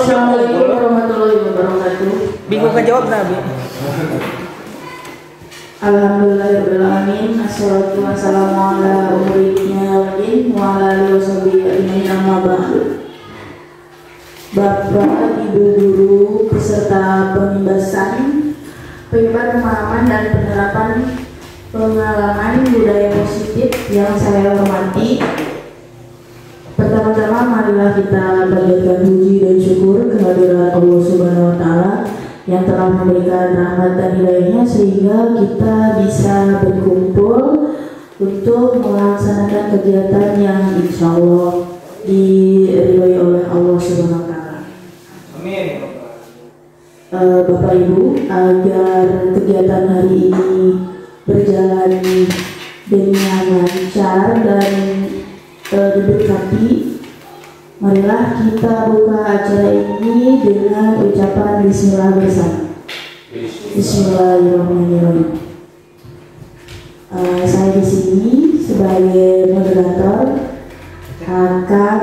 Assalamualaikum warahmatullahi wabarakatuh. Bingung kan jawab Nabi. Alhamdulillahirrahmanirrahim. Assalatu wassalamu ala umurnya wa ala alihi washabihi ajmain, amma ba'du. Bapak, Ibu guru, peserta pembahasan, penyebar pemahaman dan penerapan pengalaman budaya positif yang saya hormati. Pertama-tama marilah kita panjatkan puji dan syukur kehadirat Allah Subhanahu wa taala yang telah memberikan rahmat dan hidayahnya sehingga kita bisa berkumpul untuk melaksanakan kegiatan yang insya Allah diridhoi oleh Allah Subhanahu wa taala. Amin. Bapak Ibu, agar kegiatan hari ini berjalan dengan lancar dan diberkati, marilah kita buka acara ini dengan ucapan Bismillah bersama. Bismillahirrahmanirrahim. Saya di sini sebagai moderator akan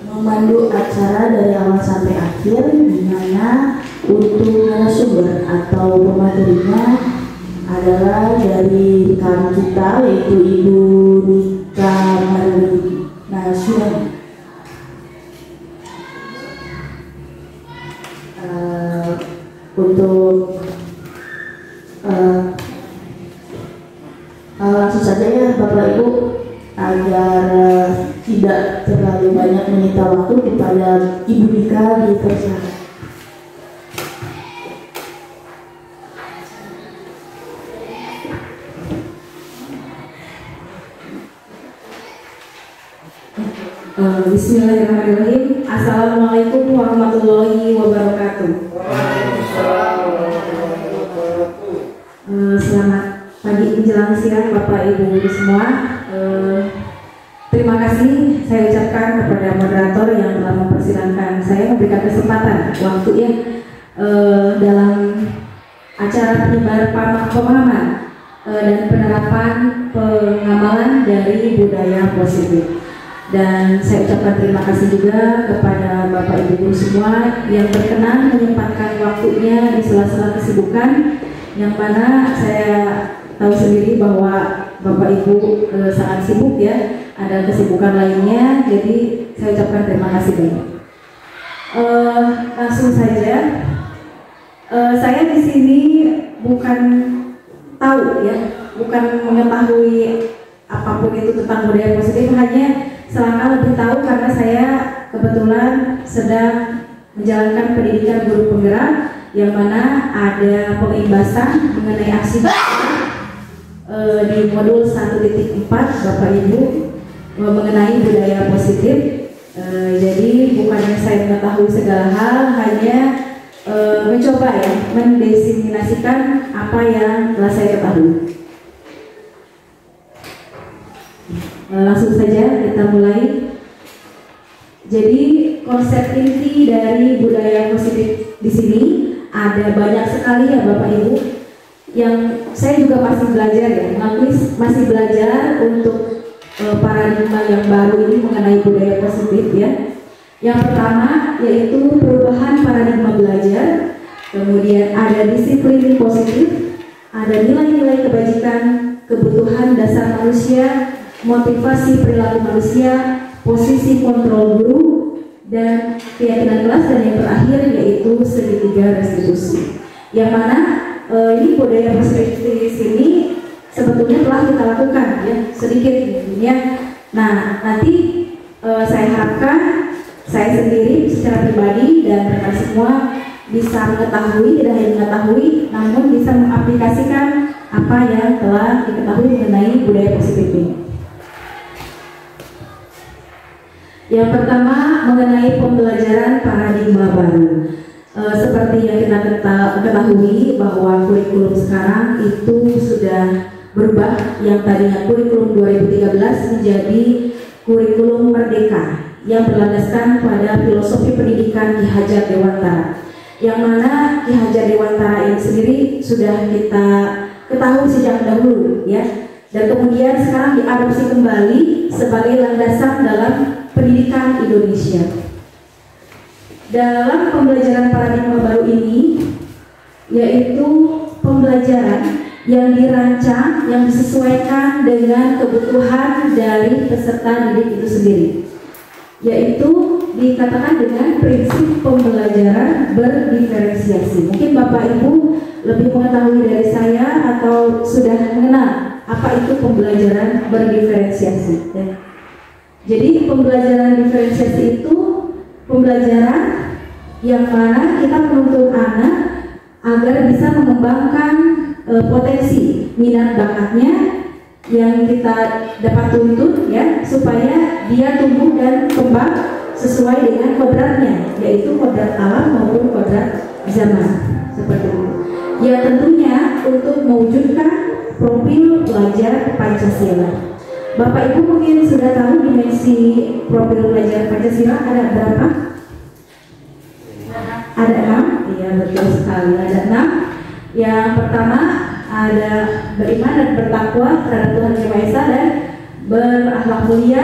memandu acara dari awal sampai akhir, di mana untuk narasumber atau pematerinya adalah dari rekan kita yaitu Ibu Nika Marlina Sudan. Untuk langsung saja ya Bapak Ibu, agar tidak terlalu banyak menyita waktu, kepada Ibu Nika dipersilakan. Bismillahirrahmanirrahim. Assalamualaikum warahmatullahi wabarakatuh. Selamat pagi menjelang siang Bapak Ibu guru semua. Terima kasih saya ucapkan kepada moderator yang telah mempersilahkan saya memberikan kesempatan waktu ya dalam acara penyebar pemahaman dan penerapan pengamalan dari budaya positif. Dan saya ucapkan terima kasih juga kepada Bapak Ibu guru semua yang berkenan menyempatkan waktunya di sela-sela kesibukan, yang mana saya tahu sendiri bahwa Bapak Ibu sangat sibuk ya, ada kesibukan lainnya, jadi saya ucapkan terima kasih banyak. Langsung saja, saya di sini bukan tahu ya, bukan mengetahui apapun itu tentang budaya positif, hanya selangkah lebih tahu karena saya kebetulan sedang menjalankan pendidikan guru penggerak, yang mana ada pengimbasan mengenai aksi di modul 1.4 Bapak Ibu mengenai budaya positif. Jadi bukannya saya mengetahui segala hal, hanya mencoba ya mendiseminasikan apa yang telah saya ketahui. Langsung saja kita mulai. Jadi konsep inti dari budaya positif di sini ada banyak sekali ya Bapak Ibu, yang saya juga masih belajar ya, masih belajar untuk paradigma yang baru ini mengenai budaya positif ya. Yang pertama yaitu perubahan paradigma belajar, kemudian ada disiplin positif, ada nilai-nilai kebajikan, kebutuhan dasar manusia, motivasi perilaku manusia, posisi kontrol guru, dan keyakinan kelas, dan yang terakhir yaitu segitiga restitusi. Yang mana ini budaya positif di sini sebetulnya telah kita lakukan ya sedikit ya. Nah nanti saya harapkan saya sendiri secara pribadi dan rekan semua bisa mengetahui, tidak hanya mengetahui, namun bisa mengaplikasikan apa yang telah diketahui mengenai budaya positif ini. Yang pertama mengenai pembelajaran paradigma baru. Seperti yang kita ketahui bahwa kurikulum sekarang itu sudah berubah, yang tadinya kurikulum 2013 menjadi kurikulum merdeka yang berlandaskan pada filosofi pendidikan Ki Hajar Dewantara, yang mana Ki Hajar Dewantara ini sendiri sudah kita ketahui sejak dahulu ya, dan kemudian sekarang diadopsi kembali sebagai landasan dalam pendidikan Indonesia. Dalam pembelajaran paradigma baru ini, yaitu pembelajaran yang dirancang, yang disesuaikan dengan kebutuhan dari peserta didik itu sendiri, yaitu dikatakan dengan prinsip pembelajaran berdiferensiasi. Mungkin Bapak Ibu lebih mengetahui dari saya atau sudah mengenal apa itu pembelajaran berdiferensiasi. Jadi pembelajaran diferensiasi itu pembelajaran yang mana kita menuntut anak agar bisa mengembangkan potensi minat bakatnya yang kita dapat tuntut, ya, supaya dia tumbuh dan kembang sesuai dengan kodratnya, yaitu kodrat alam maupun kodrat zaman, seperti itu. Ya, tentunya untuk mewujudkan profil pelajar Pancasila. Bapak Ibu mungkin sudah tahu dimensi profil pelajar Pancasila ada berapa? Ada 6, iya betul sekali, ada 6. Yang pertama ada beriman dan bertakwa terhadap Tuhan Yang Maha Esa dan berakhlak mulia,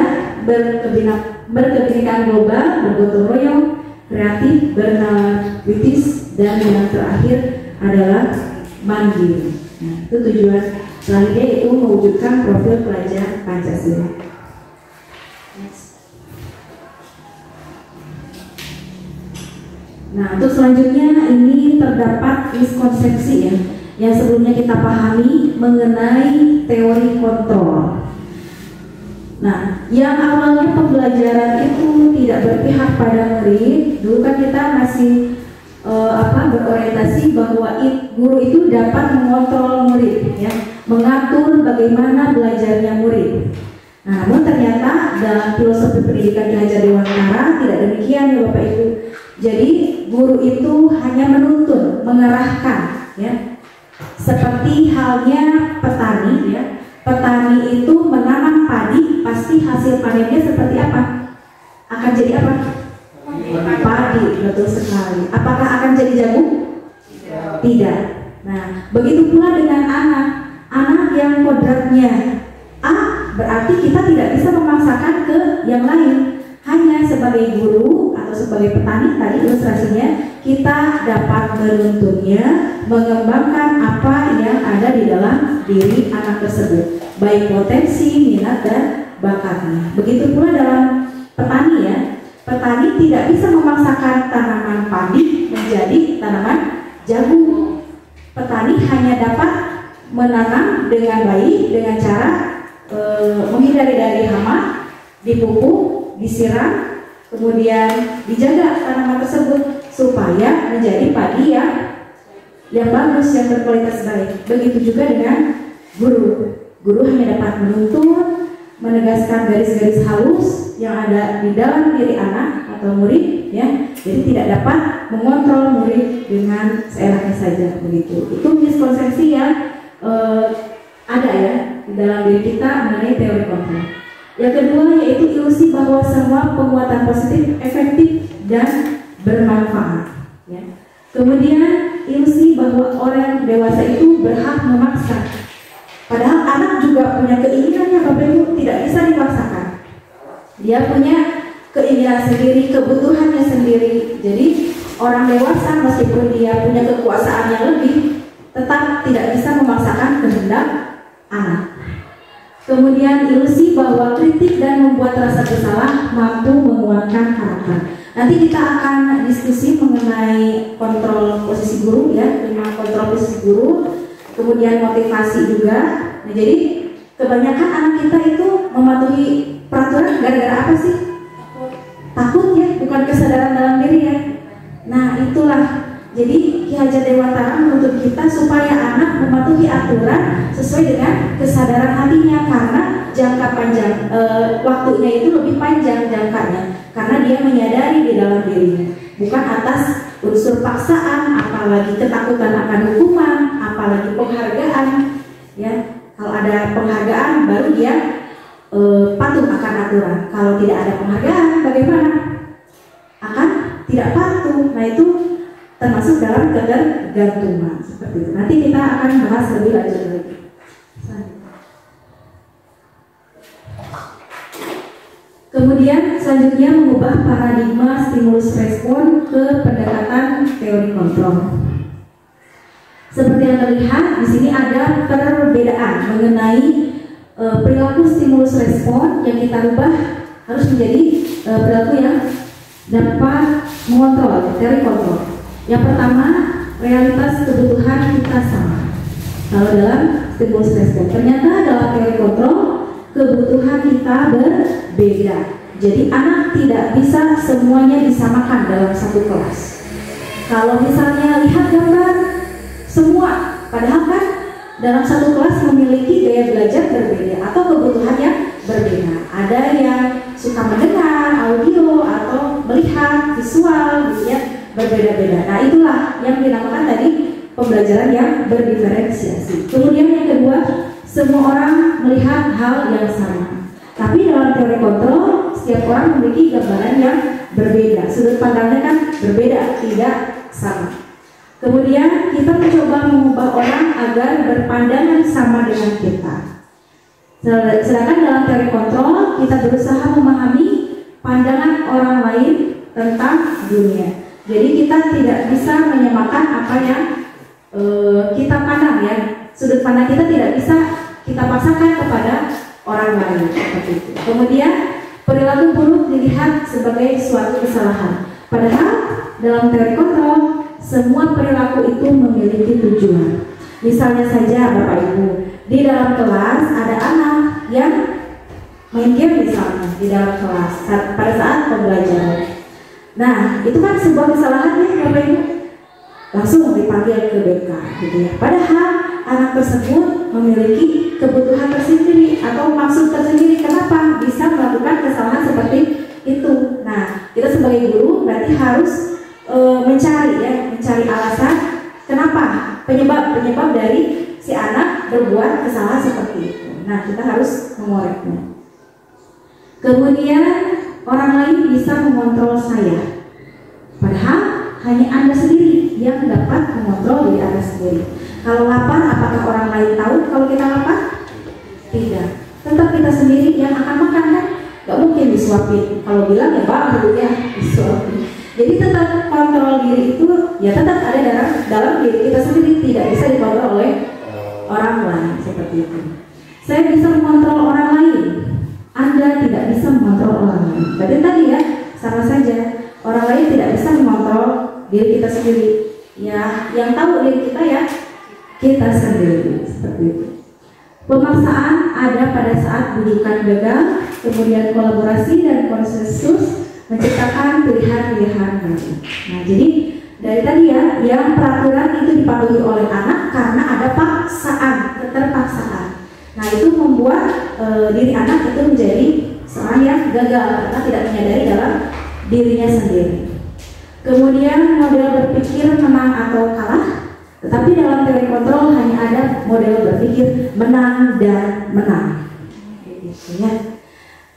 berkebinekaan global, bergotong royong, kreatif, bernalar kritis, dan yang terakhir adalah mandiri. Nah, itu tujuan selanjutnya, itu mewujudkan profil pelajar Pancasila. Nah, untuk selanjutnya ini terdapat miskonsepsi ya, yang sebelumnya kita pahami mengenai teori kontrol. Nah, yang awalnya pembelajaran itu tidak berpihak pada murid, dulu kan kita masih berorientasi bahwa guru itu dapat mengontrol murid, ya, mengatur bagaimana belajarnya murid. Nah, namun ternyata dalam filosofi pendidikan Ki Hajar Dewantara tidak demikian ya Bapak Ibu. Jadi guru itu hanya menuntun, mengarahkan, ya. Seperti halnya petani, ya. Petani itu menanam padi, pasti hasil panennya seperti apa? Akan jadi apa? Padi, betul sekali. Apakah akan jadi jagung? Tidak. Nah, begitu pula dengan anak yang kodratnya A, berarti kita tidak bisa memaksakan ke yang lain. Hanya sebagai guru atau sebagai petani tadi ilustrasinya, kita dapat menuntunnya, mengembangkan apa yang ada di dalam diri anak tersebut, baik potensi, minat, dan bakatnya. Begitu pula dalam petani ya, petani tidak bisa memaksakan tanaman padi menjadi tanaman jagung. Petani hanya dapat menanam dengan baik dengan cara menghindari dari hama, dipupuk, disiram, kemudian dijaga tanaman tersebut supaya menjadi padi yang bagus, yang berkualitas baik. Begitu juga dengan guru. Guru hanya dapat menuntun, menegaskan garis-garis halus yang ada di dalam diri anak atau murid, ya. Jadi tidak dapat mengontrol murid dengan seenaknya saja, begitu. Itu miskonsepsi yang ada ya di dalam diri kita mengenai teori kontrol. Yang kedua yaitu ilusi bahwa semua penguatan positif efektif dan bermanfaat, ya. Kemudian ilusi bahwa orang dewasa itu berhak memaksa. Padahal anak juga punya keinginannya, Bapak Ibu, tidak bisa dipaksakan. Dia punya keinginan sendiri, kebutuhannya sendiri. Jadi orang dewasa meskipun dia punya kekuasaan yang lebih, tetap tidak bisa memaksakan kehendak anak. Kemudian ilusi bahwa kritik dan membuat rasa bersalah mampu menguatkan karakter. Nanti kita akan diskusi mengenai kontrol posisi guru, ya, 5 kontrol posisi guru. Kemudian motivasi juga. Nah, jadi kebanyakan anak kita itu mematuhi peraturan gara-gara apa sih? Takut ya, bukan kesadaran dalam diri ya. Nah, itulah. Jadi Ki Hajar Dewantara menuntut kita supaya anak mematuhi aturan sesuai dengan kesadaran hatinya, karena jangka panjang waktunya itu lebih panjang jangkanya, karena dia menyadari di dalam dirinya, bukan atas unsur paksaan, apalagi ketakutan akan hukuman, apalagi penghargaan, ya. Kalau ada penghargaan baru dia patuh akan aturan. Kalau tidak ada penghargaan, bagaimana? Akan tidak patuh. Nah, itu termasuk dalam ketergantungan seperti itu. Nanti kita akan bahas lebih lanjut lagi. Kemudian selanjutnya mengubah paradigma stimulus respon ke pendekatan teori kontrol. Seperti yang terlihat di sini ada perbedaan mengenai perilaku stimulus respon yang kita ubah harus menjadi perilaku yang dapat mengontrol, teori kontrol. Yang pertama, realitas kebutuhan kita sama. Kalau dalam stimulus respon, ternyata dalam teori kontrol kebutuhan kita berbeda. Jadi anak tidak bisa semuanya disamakan dalam satu kelas. Kalau misalnya lihat gambar semua, padahal kan dalam satu kelas memiliki gaya belajar berbeda atau kebutuhan yang berbeda. Ada yang suka mendengar audio atau melihat visual, gitu ya, berbeda-beda. Nah itulah yang dinamakan tadi pembelajaran yang berdiferensiasi. Kemudian yang kedua, semua orang melihat hal yang sama. Tapi dalam teori kontrol, setiap orang memiliki gambaran yang berbeda. Sudut pandangnya kan berbeda, tidak sama. Kemudian kita mencoba mengubah orang agar berpandangan sama dengan kita. Sedangkan dalam teori kontrol, kita berusaha memahami pandangan orang lain tentang dunia. Jadi kita tidak bisa menyamakan apa yang kita pandang, ya. Sudut pandang kita tidak bisa kita paksakan kepada orang lain seperti itu. Kemudian perilaku buruk dilihat sebagai suatu kesalahan. Padahal dalam teori kontrol semua perilaku itu memiliki tujuan. Misalnya saja Bapak Ibu, di dalam kelas ada anak yang main game misalnya di dalam kelas pada saat pembelajaran. Nah, itu kan sebuah kesalahan ya Bapak Ibu. Langsung dipanggil ke BK gitu ya. Padahal anak tersebut memiliki kebutuhan tersendiri atau maksud tersendiri kenapa bisa melakukan kesalahan seperti itu. Nah, kita sebagai guru berarti harus mencari alasan kenapa penyebab dari si anak berbuat kesalahan seperti itu. Nah, kita harus mengoreknya. Kemudian orang lain bisa mengontrol saya, padahal hanya Anda sendiri yang dapat mengontrol diri Anda sendiri. Kalau lapar, apakah orang lain tahu kalau kita lapar? Tidak. Tetap kita sendiri yang akan makan kan? Gak mungkin disuapin. Kalau bilang ya Pak, ya disuapin. Jadi tetap kontrol diri itu ya tetap ada dalam diri kita sendiri, tidak bisa dikontrol oleh orang lain seperti itu. Saya bisa mengontrol orang lain, Anda tidak bisa mengontrol orang lain. Berarti tadi ya sama saja, orang lain tidak bisa mengontrol diri kita sendiri. Ya, yang tahu diri kita ya kita sendiri seperti itu. Pemaksaan ada pada saat bujukan gagal, kemudian kolaborasi dan konsensus menciptakan pilihan-pilihan baru. Nah, jadi dari tadi ya, yang peraturan itu dipatuhi oleh anak karena ada paksaan, keterpaksaan. Nah, itu membuat diri anak itu menjadi seorang yang gagal karena tidak menyadari dalam dirinya sendiri. Kemudian model berpikir menang atau kalah, tetapi dalam teori kontrol hanya ada model berpikir menang dan menang. Gitu ya.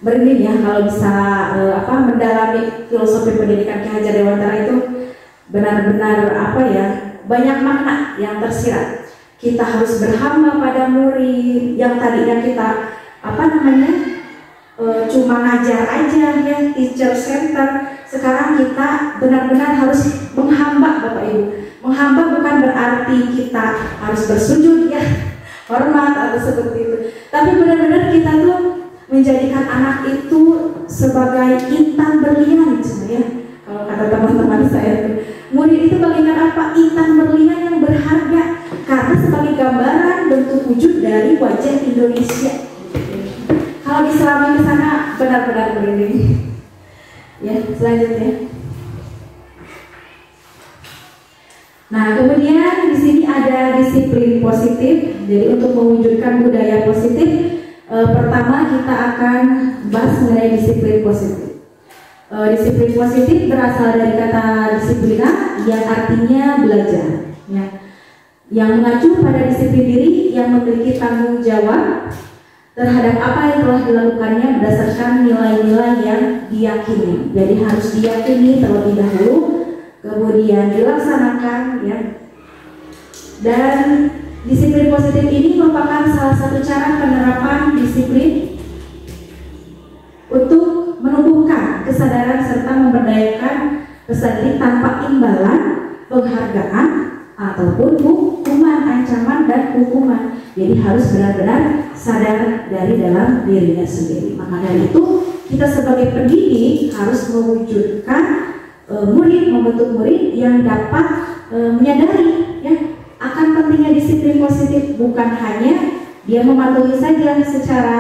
Merinding ya kalau bisa mendalami filosofi pendidikan Ki Hajar Dewantara itu benar-benar banyak makna yang tersirat. Kita harus berhamba pada murid yang tadinya kita cuma ngajar aja ya, teacher center. Sekarang kita benar-benar harus menghamba Bapak Ibu. Menghamba bukan berarti kita harus bersujud ya, hormat atau seperti itu. Tapi benar-benar kita tuh menjadikan anak itu sebagai intan berlian ya. Kalau kata teman-teman saya itu, murid itu bagaikan apa? Intan berlian yang berharga karena sebagai gambaran bentuk wujud dari wajah Indonesia. Kalau diselami ke sana benar-benar merinding. Ya, selanjutnya. Nah, kemudian di sini ada disiplin positif. Jadi untuk mewujudkan budaya positif, pertama kita akan bahas mengenai disiplin positif. Disiplin positif berasal dari kata disiplina yang artinya belajar, ya. Yang mengacu pada disiplin diri yang memiliki tanggung jawab terhadap apa yang telah dilakukannya berdasarkan nilai-nilai yang diyakini. Jadi harus diyakini terlebih dahulu, kemudian dilaksanakan, ya. Dan disiplin positif ini merupakan salah satu cara penerapan disiplin untuk menumbuhkan kesadaran serta memberdayakan peserta didik tanpa imbalan, penghargaan ataupun hukuman, ancaman dan hukuman. Jadi harus benar-benar sadar dari dalam dirinya sendiri. Maka dari itu kita sebagai pendidik harus mewujudkan murid, membentuk murid yang dapat menyadari ya akan pentingnya disiplin positif, bukan hanya dia mematuhi saja secara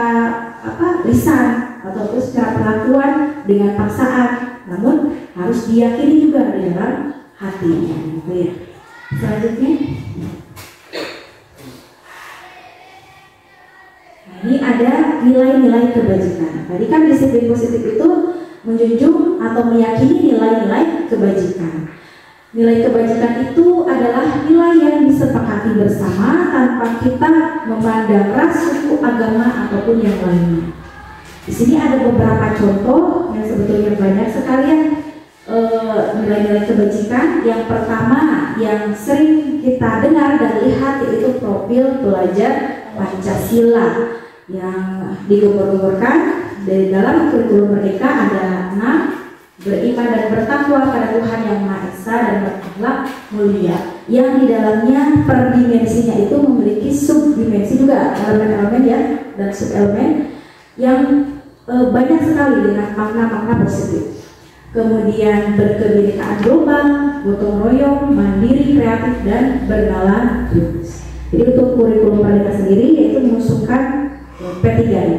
lisan ataupun secara perlakuan dengan paksaan, namun harus diyakini juga di dalam hatinya. Gitu ya. Selanjutnya, nah, ini ada nilai-nilai kebajikan. Tadi kan disiplin positif itu menjunjung atau meyakini nilai-nilai kebajikan. Nilai kebajikan itu adalah nilai yang disepakati bersama tanpa kita memandang ras, suku, agama ataupun yang lainnya. Di sini ada beberapa contoh yang sebetulnya banyak sekali ya. Nilai-nilai kebajikan. Yang pertama yang sering kita dengar dan lihat yaitu profil pelajar Pancasila yang digembar-gemborkan di dalam kurikulum Merdeka. Ada 6: beriman dan bertakwa pada Tuhan Yang Maha Esa dan berakhlak mulia, yang di dalamnya per dimensinya itu memiliki subdimensi juga, elemen-elemen ya dan subelemen yang banyak sekali dengan makna-makna positif. Kemudian berkebinekaan global, gotong royong, mandiri, kreatif, dan bernalar bebas. Jadi untuk kurikulum Merdeka sendiri yaitu mengusungkan P3 ini.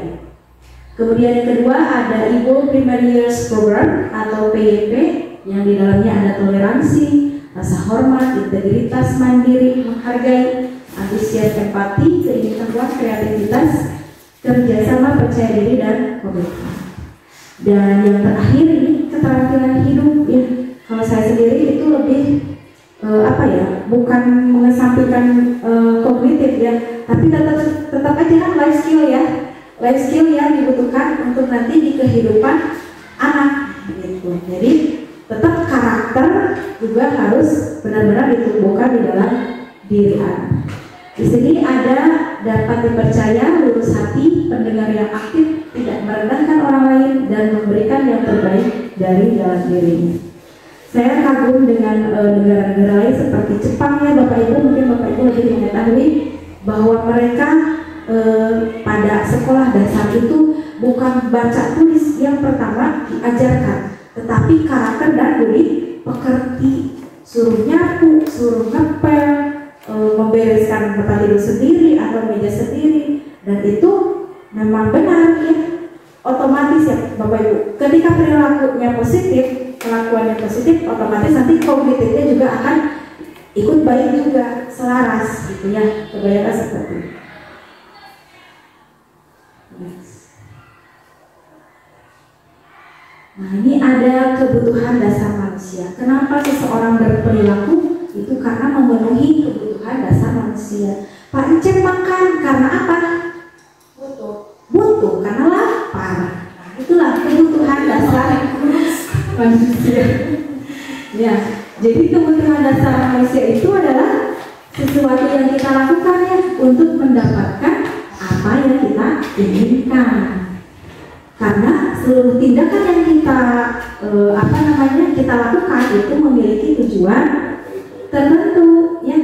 Kemudian yang kedua ada Ibu Primary Years Program atau PYP yang di dalamnya ada toleransi, rasa hormat, integritas, mandiri, menghargai, antusias, empati, keinginan kuat, kreativitas, kerjasama, percaya diri, dan komitmen. Dan yang terakhir ini keterampilan hidup ya. Kalau saya sendiri itu lebih bukan mengesampingkan kognitif ya, tapi tetap aja kan life skill ya, life skill yang dibutuhkan untuk nanti di kehidupan anak gitu. Jadi tetap karakter juga harus benar-benar ditumbuhkan di dalam diri anak. Di sini ada dapat dipercaya, lurus hati, pendengar yang aktif, tidak merendahkan orang lain, dan memberikan yang terbaik dari dalam dirinya. Saya kagum dengan negara-negara lain seperti Jepang ya Bapak Ibu, mungkin Bapak Ibu lebih mengetahui bahwa mereka pada sekolah dasar itu bukan baca tulis yang pertama diajarkan, tetapi karakter dan budi pekerti, suruh nyapu, suruh ngepel, membereskan tempat tidur sendiri atau meja sendiri, dan itu memang benar ya, otomatis ya Bapak Ibu. Ketika perilakunya positif, kelakuannya positif, otomatis nanti kognitifnya juga akan ikut baik juga, selaras gitu ya, kebanyakan seperti itu. Nah ini ada kebutuhan dasar manusia. Kenapa seseorang berperilaku? Itu karena memenuhi kebutuhan dasar manusia. Pak Encep makan karena apa? Butuh karena lapar. Nah, itulah kebutuhan dasar manusia. Ya, jadi kebutuhan dasar manusia itu adalah sesuatu yang kita lakukan ya untuk mendapatkan apa yang kita inginkan. Karena seluruh tindakan yang kita kita lakukan itu memiliki tujuan tertentu ya,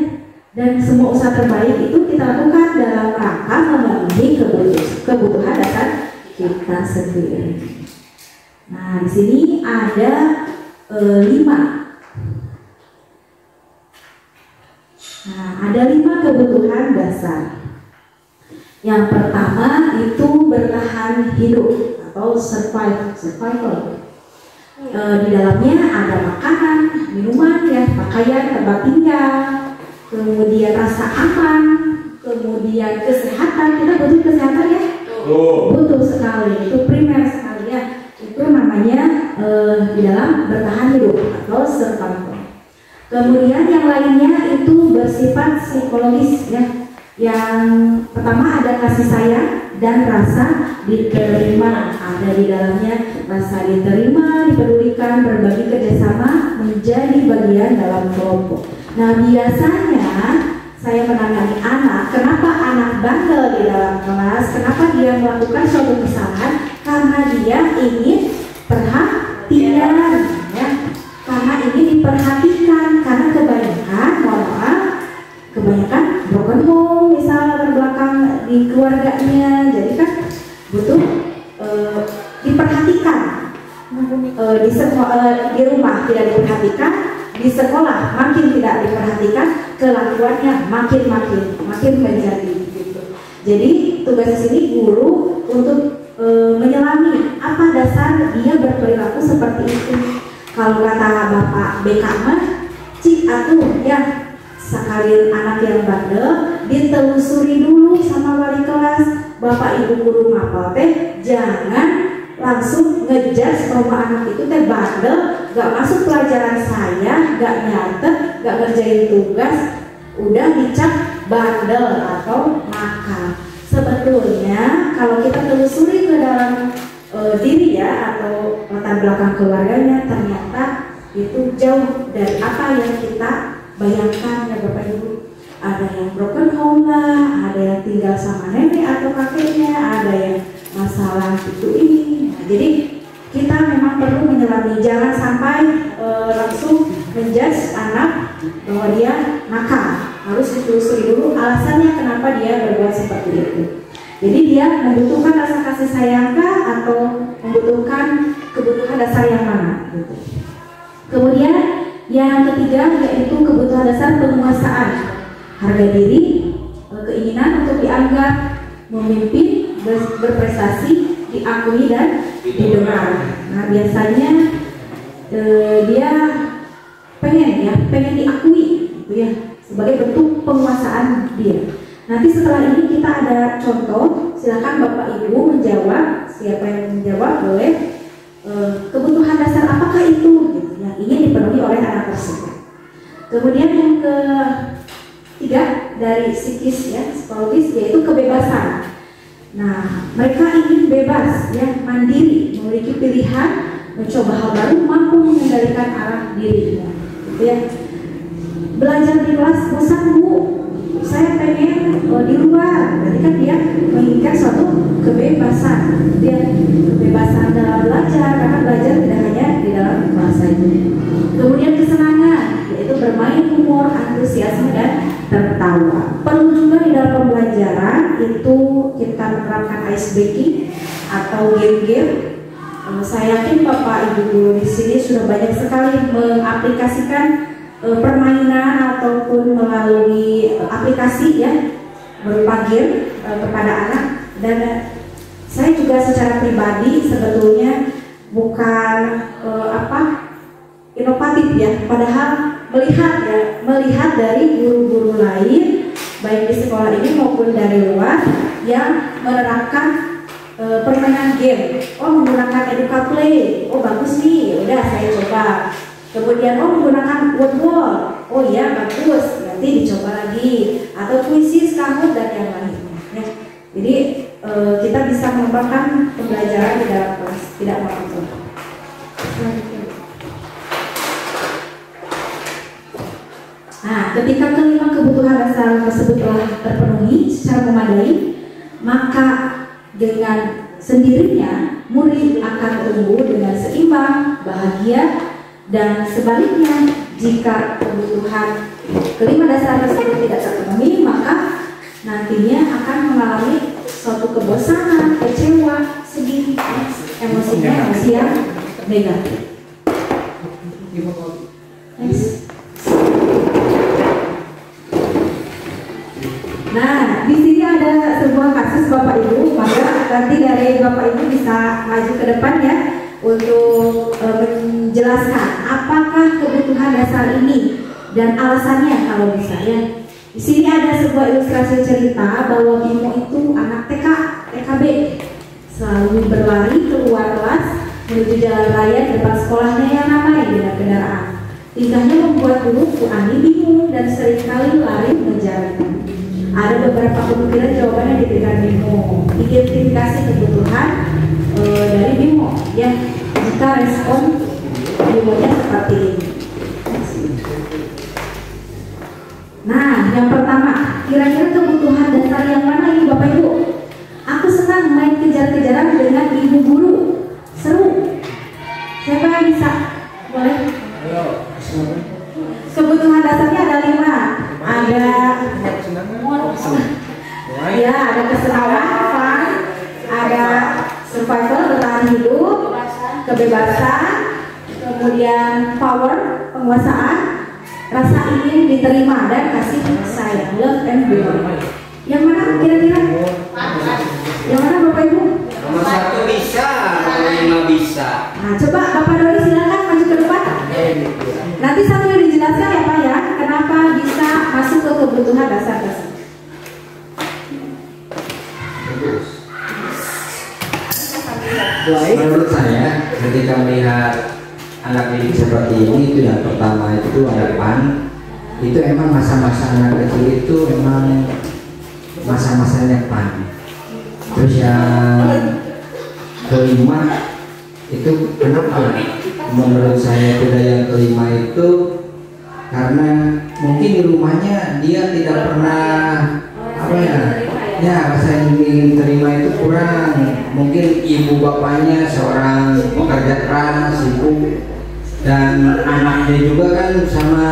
dan semua usaha terbaik itu kita lakukan dalam rangka memenuhi kebutuhan dasar kita sendiri. Nah di sini ada 5. Nah ada 5 kebutuhan dasar. Yang pertama itu bertahan hidup atau survival. Di dalamnya ada makanan, minuman, ya, pakaian, tempat tinggal, kemudian rasa aman, kemudian kesehatan. Kita butuh kesehatan ya? Butuh sekali, itu primer sekali ya. Itu namanya di dalam bertahan hidup atau survival. Kemudian yang lainnya itu bersifat psikologis ya. Yang pertama ada kasih sayang dan rasa diterima. Ada di dalamnya rasa diterima, dipedulikan, berbagi kerjasama, menjadi bagian dalam kelompok. Nah biasanya saya menangani anak, kenapa anak bandel di dalam kelas, kenapa dia melakukan suatu kesalahan? Karena dia ingin perhatian ya, karena ini diperhatikan, karena kebanyakan mohon maaf, kebanyakan broken home misal terbelakang di keluarganya, jadi kan butuh diperhatikan. Di sekolah, di rumah tidak diperhatikan, di sekolah makin tidak diperhatikan, kelakuannya makin menjadi gitu. Jadi tugas di sini guru untuk menyelami apa dasar dia berperilaku seperti itu. Kalau kata Bapak BK mah, cik atuh ya sekalian anak yang bandel ditelusuri dulu sama wali kelas. Bapak ibu guru mapel teh jangan langsung ngejudge bahwa anak itu teh bandel, gak masuk pelajaran saya, gak nyatet, gak ngerjain tugas, udah dicap bandel atau nakal. Sebetulnya kalau kita telusuri ke dalam diri ya atau latar belakang keluarganya, ternyata itu jauh dari apa yang kita bayangkan ya Bapak Ibu. Ada yang broken home lah, ada yang tinggal sama nenek atau kakeknya, ada yang masalah itu ini. Nah, jadi kita memang perlu menyelami, jangan sampai langsung menjudge anak bahwa dia nakal. Harus ditelusuri dulu alasannya kenapa dia berbuat seperti itu. Jadi dia membutuhkan rasa kasih sayang kah atau membutuhkan kebutuhan dasar yang mana gitu. Kemudian yang ketiga yaitu kebutuhan dasar penguasaan, harga diri, keinginan untuk dianggap memimpin, berprestasi, diakui dan didengar. Nah biasanya dia pengen diakui gitu ya, sebagai bentuk penguasaan dia. Nanti setelah ini kita ada contoh, silakan Bapak Ibu menjawab, siapa yang menjawab boleh. Kebutuhan dasar apakah itu gitu, yang ingin dipenuhi oleh anak tersebut. Kemudian yang ketiga dari psikis ya, psikologis, yaitu kebebasan. Nah, mereka ingin bebas ya, mandiri, memiliki pilihan, mencoba hal baru, mampu mengendalikan arah dirinya gitu ya. Belajar di kelas bosan Bu, saya pengen di luar. Berarti kan dia menginginkan suatu kebebasan, dia kebebasan dalam belajar, karena belajar tidak hanya di dalam kelas saja. Kemudian kesenangan, yaitu bermain, humor, antusiasme dan tertawa. Perlu juga di dalam pembelajaran itu kita menerapkan ice breaking atau game-game. Saya yakin Bapak Ibu guru di sini sudah banyak sekali mengaplikasikan permainan ataupun melalui aplikasi ya berupa game kepada anak. Dan saya juga secara pribadi sebetulnya bukan inovatif ya, padahal melihat dari guru-guru lain baik di sekolah ini maupun dari luar yang menerapkan permainan game. Oh menggunakan Educa Play, oh bagus nih, udah saya coba. Kemudian menggunakan word wall, oh iya bagus, nanti dicoba lagi. Atau puisi, kamu dan yang lainnya ya. Jadi kita bisa mengembangkan pembelajaran di dalam kelas, tidak monoton. Nah, ketika kelima kebutuhan dasar tersebut telah terpenuhi secara memadai, maka dengan sendirinya murid akan tumbuh dengan seimbang, bahagia. Dan sebaliknya, jika kebutuhan kelima dasar tersebut tidak terpenuhi, maka nantinya akan mengalami suatu kebosanan, kecewa, sedih, emosi yang negatif. Next. Nah, di sini ada sebuah kasus Bapak Ibu, maka nanti dari Bapak Ibu bisa maju ke depan ya untuk menjelaskan apakah kebutuhan dasar ini dan alasannya kalau bisa ya. Di sini ada sebuah ilustrasi cerita bahwa Bimo itu anak TKB, selalu berlari keluar kelas menuju jalan raya di depan sekolahnya yang ramai dengan kendaraan. Tingkahnya membuat guru Bu Ani bingung dan seringkali lari menjarinya. Ada beberapa kemungkinan jawaban yang diberikan Bimo. Identifikasi kebutuhan dari Bimo ya, jika respon Bimonya seperti ini. Nah, yang pertama, kira-kira kebutuhan dasar yang mana ini Bapak Ibu? Aku senang main kejar-kejaran dengan ibu guru, seru. Siapa yang bisa? Boleh? Ayo. Kebutuhan dasarnya ada 5. Ada ya, ada kesenangan, fun, ada survival, bertahan hidup, kebebasan, kemudian power, penguasaan, rasa ingin diterima dan kasih sayang, love and belonging. Yang mana kira-kira? Yang mana Bapak Ibu? Nomor 1 bisa, nomor 5 bisa. Nah, coba Bapak Dori silakan maju ke depan. Nanti sambil dijelaskan ya Pak ya, kenapa bisa masuk ke kebutuhan dasar tersebut. Menurut saya, ketika melihat anak didik seperti ini, itu yang pertama itu ada pan. Itu emang masa-masa anak kecil itu memang masa-masanya pan. Terus yang kelima itu kenapa? Menurut saya tidak yang kelima itu karena mungkin di rumahnya dia tidak pernah rasa ingin terima itu kurang. Mungkin ibu bapaknya seorang pekerja keras, ibu dan anaknya juga kan sama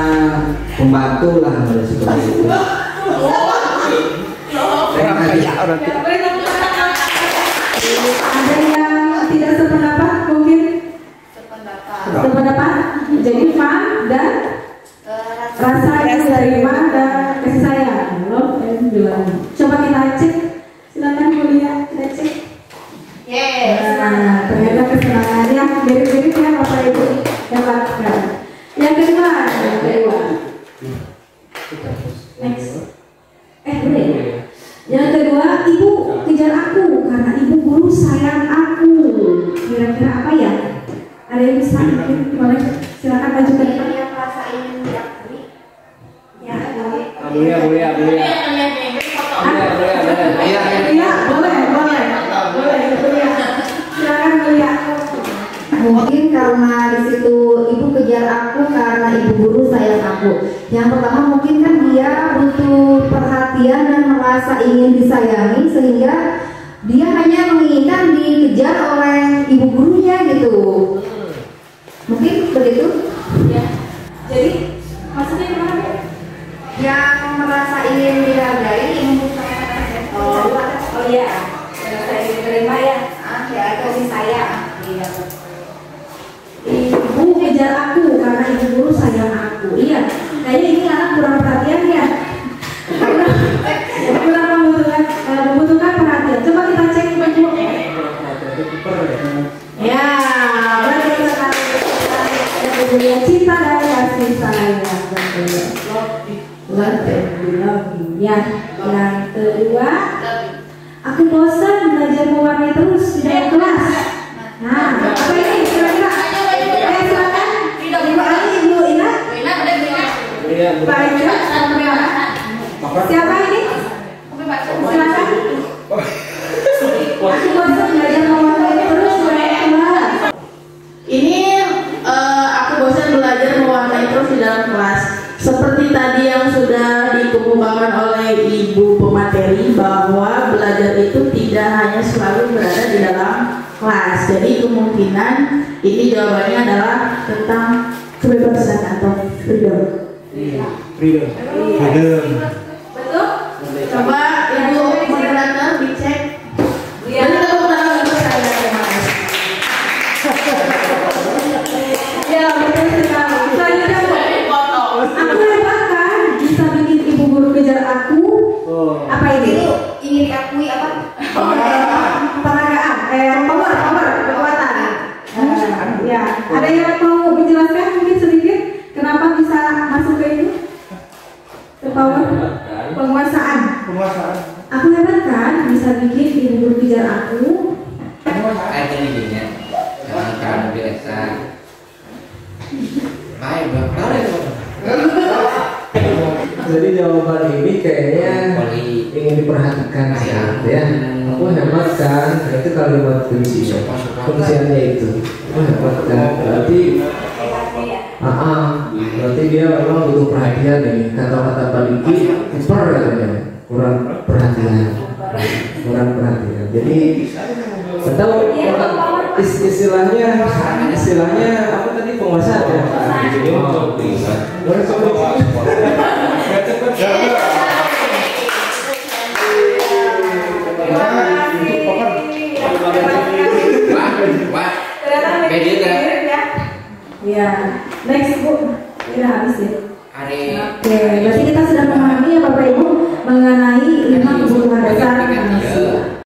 pembantu lah seperti itu. Orang kaya orang Ada yang tidak sependapat mungkin? Sependapat. Jadi fun dan rasa diterima dan kasih sayang. Love and belonging. Coba kita cek. Silakan Mulia, kita cek. Nah, ternyata kesenangannya mirip-mirip ya Bapak Ibu dapatkan. Yang kedua. Next. Boleh. Yang kedua, ibu kejar aku karena ibu guru sayang aku. Kira-kira apa ya? Ada yang bisa? Boleh. Silakan maju ke depan. Bulia. Iya, boleh. Silakan Mulia. Mungkin karena di situ ibu kejar aku karena ibu guru sayang aku. Yang pertama mungkin kan dia butuh perhatian dan merasa ingin disayangi sehingga dia hanya menginginkan dikejar oleh ibu gurunya gitu. Mungkin begitu? Ya. Jadi maksudnya gimana? Yang merasa ingin dihargai, ingin Oh iya. Saya diterima ya. ya kasih sayang. Iya. Ibu kejar aku karena ibu guru sayang aku. Iya. Kayaknya ini anak kurang perhatian ya. Kurang membutuhkan perhatian. Coba kita cek ibu. Ya, betul sekali. Kemudian cinta dan kasih sayang. Love and belonging. Ya, yang kedua, aku bosan belajar mewarnai terus di dalam kelas. Nah, apa ini kira-kira? Silakan. Ibu Ali, Ibu Ina. Pak Ina, siapa ini? Silakan. Aku bosan belajar mewarnai terus di dalam kelas. Ini aku bosan belajar mewarnai terus di dalam kelas. Seperti tadi yang sudah dikemukakan oleh Ibu pemateri bahwa belajar itu tidak hanya selalu berada di dalam kelas. Jadi kemungkinan ini jawabannya adalah tentang kebebasan atau freedom. Freedom. Betul? Coba Ibu moderator dicek. Beri tepuk tangan untuk saya. Terima kasih. Ya, betul sekali. Selanjutnya, aku hebat kan bisa bikin ibu guru kejar aku. Apa ini? Ingin diakui apa? Peragaan, power, kekuatan. Ya, ada yang mau menjelaskan mungkin sedikit kenapa bisa masuk ke itu? Ke power, penguasaan. Aku hebat kan bisa bikin ibu guru kejar aku. Kayak gini jangan terlalu biasa. Baik, Jadi jawaban ini kayaknya ingin diperhatikan sih, ya. Aku hebat kan, itu kalimat kuncinya itu. Aku hebat kan, berarti berarti dia memang butuh perhatian nih. Kata-kata Baliki super katanya, kurang perhatian. Jadi atau istilahnya apa tadi penguasa ya? Ya, next Bu, kita habis ya. Oke, berarti kita sudah memahami ya Bapak Ibu mengenai